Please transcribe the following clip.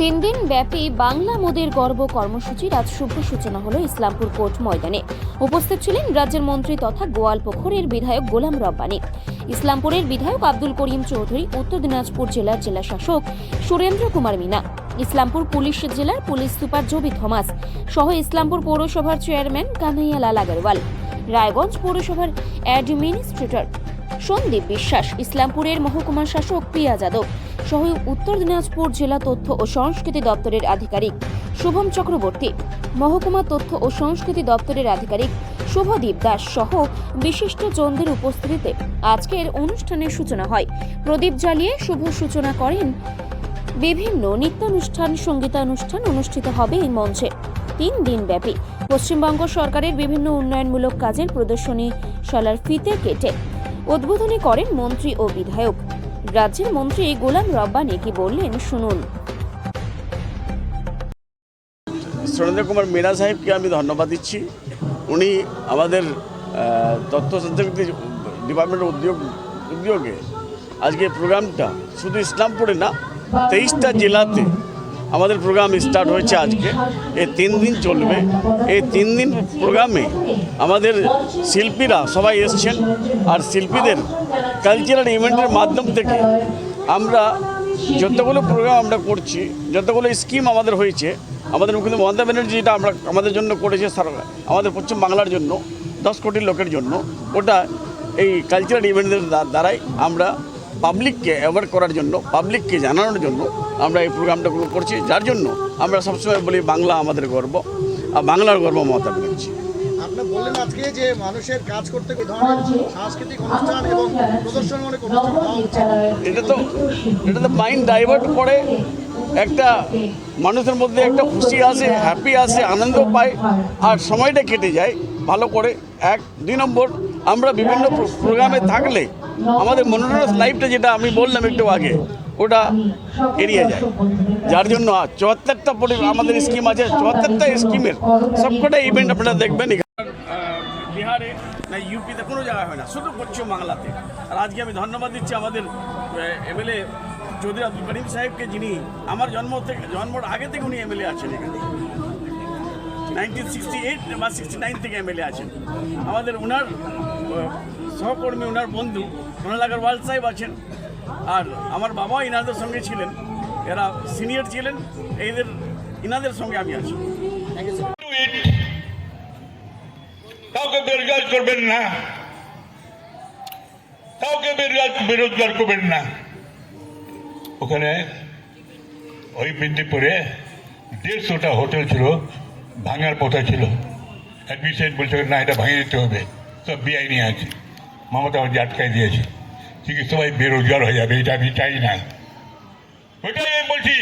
তিন দিন ব্যাপী বাংলা মোদের গর্ব কর্মসূচির আজ শুভ সূচনা হলো ইসলামপুর কোর্ট ময়দানে। উপস্থিত ছিলেন রাজ্যের মন্ত্রী তথা গোয়ালপুকুরের বিধায়ক গোলাম রব্বানী, ইসলামপুরের বিধায়ক আব্দুল করিম চৌধুরী, উত্তর দিনাজপুর জেলার জেলা শাসক সুরেন্দ্র কুমার মিনা, ইসলামপুর পুলিশ জেলার পুলিশ সুপার জবি থমাস সহ ইসলামপুর পৌরসভার চেয়ারম্যান কানাইয়া লাল আগরওয়াল, রায়গঞ্জ পৌরসভার অ্যাডমিনিস্ট্রেটর সন্দীপ বিশ্বাস, ইসলামপুরের মহকুমা শাসক প্রিয়া যাদব সহ উত্তর দিনাজপুর জেলা তথ্য ও সংস্কৃতি দপ্তরের আধিকারিক শুভম চক্রবর্তী, মহকুমা তথ্য ও সংস্কৃতি দপ্তরের আধিকারিক শুভদীপ দাস সহ বিশিষ্ট জনদের উপস্থিতিতে আজকের অনুষ্ঠানের সূচনা হয়। প্রদীপ জ্বালিয়ে শুভ সূচনা করেন। বিভিন্ন নৃত্যানুষ্ঠান, সঙ্গীতানুষ্ঠান অনুষ্ঠিত হবে এই মঞ্চে। 3 দিন ব্যাপী পশ্চিমবঙ্গ সরকারের বিভিন্ন উন্নয়নমূলক কাজের প্রদর্শনীশালার ফিতে কেটে উদ্বোধনী করেন মন্ত্রী ও বিধায়ক। রাজ্যের মন্ত্রী গোলাম রব্বানী কি বললেন শুনুন। সুরেন্দ্র কুমার মীনা সাহেবকে আমি ধন্যবাদ দিচ্ছি। উনি আমাদের তথ্য সংস্কৃতি ডিপার্টমেন্টের উদ্যোগে আজকে প্রোগ্রামটা শুধু ইসলামপুরে না 23টা জেলাতে আমাদের প্রোগ্রাম স্টার্ট হয়েছে আজকে। এই 3 দিন চলবে। এই 3 দিন প্রোগ্রামে আমাদের শিল্পীরা সবাই এসছেন, আর শিল্পীদের কালচারাল ইভেন্টের মাধ্যম থেকে আমরা যতগুলো প্রোগ্রাম আমরা করছি, যতগুলো স্কিম আমাদের হয়েছে, আমাদের মুখ্যমন্ত্রী মমতা ব্যানার্জি যেটা আমাদের জন্য করেছে, আমাদের পশ্চিম বাংলার জন্য 10 কোটি লোকের জন্য, ওটা এই কালচারাল ইভেন্টের দ্বারাই আমরা পাবলিককে অ্যাওয়ার করার জন্য, পাবলিককে জানানোর জন্য আমরা এই প্রোগ্রামটা করছি। যার জন্য আমরা সবসময় বলি বাংলা আমাদের গর্ব, আর বাংলার গর্ব মমতা ব্যানার্জি। আপনি বললেন আজকে যে মানুষের কাজ করতে এই ধরনের সাংস্কৃতিক অনুষ্ঠান এবং প্রদর্শনমূলক অনুষ্ঠান হওয়া উচিত। এটা তো মাইন্ড ডাইভার্ট করে, একটা মানুষের মধ্যে একটা খুশি আসে, হ্যাপি আসে, আনন্দ পায়, আর সময়টা কেটে যায় ভালো করে। 2 নম্বর, আমরা বিভিন্ন প্রোগ্রামে থাকলে আমাদের মনোরঞ্জন লাইফটা, যেটা আমি বললাম একটু আগে, ওটা এড়িয়ে যায়। যার জন্য 74টা আমাদের স্কিম আছে, 74টা স্কিমের সবকটা ইভেন্ট আপনারা দেখবেন। বিহারে না ইউপিতে কোনো জায়গায় হয় না, শুধু পশ্চিম বাংলাতে। আর আজকে আমি ধন্যবাদ দিচ্ছি আমাদের এমএলএ চৌধুরী আব্দুল করিম সাহেবকে, যিনি আমার জন্মর আগে থেকে উনি এমএলএ আছেন এখানে। 1968 বা 69 থেকে এমএলএ আছেন। আমাদের ওনার সহকর্মী, ওনার বন্ধু সোনাল আগরওয়াল সাহেব আছেন, আর আমার বাবা ইনাদের সঙ্গে ছিলেন, এরা সিনিয়র ছিলেন, ইনাদের সঙ্গে আমি আছি। কাউকে বেরোজগার করবেন না, কাউকে বেরোজগার করবেন না। ওখানে ওই মেদিনীপুরে 150টা হোটেল ছিল, ভাঙার পথা ছিল। অ্যাডমিনিস্ট্রেশন বলছে না, এটা ভাঙিয়ে দিতে হবে, সব বেআইনি আছে। মমতা ব্যানার্জি আটকাই দিয়েছে, ঠিক সবাই বেরোজগার হয়ে যাবে, এটা আমি চাই না, ওইটাই আমি বলছি।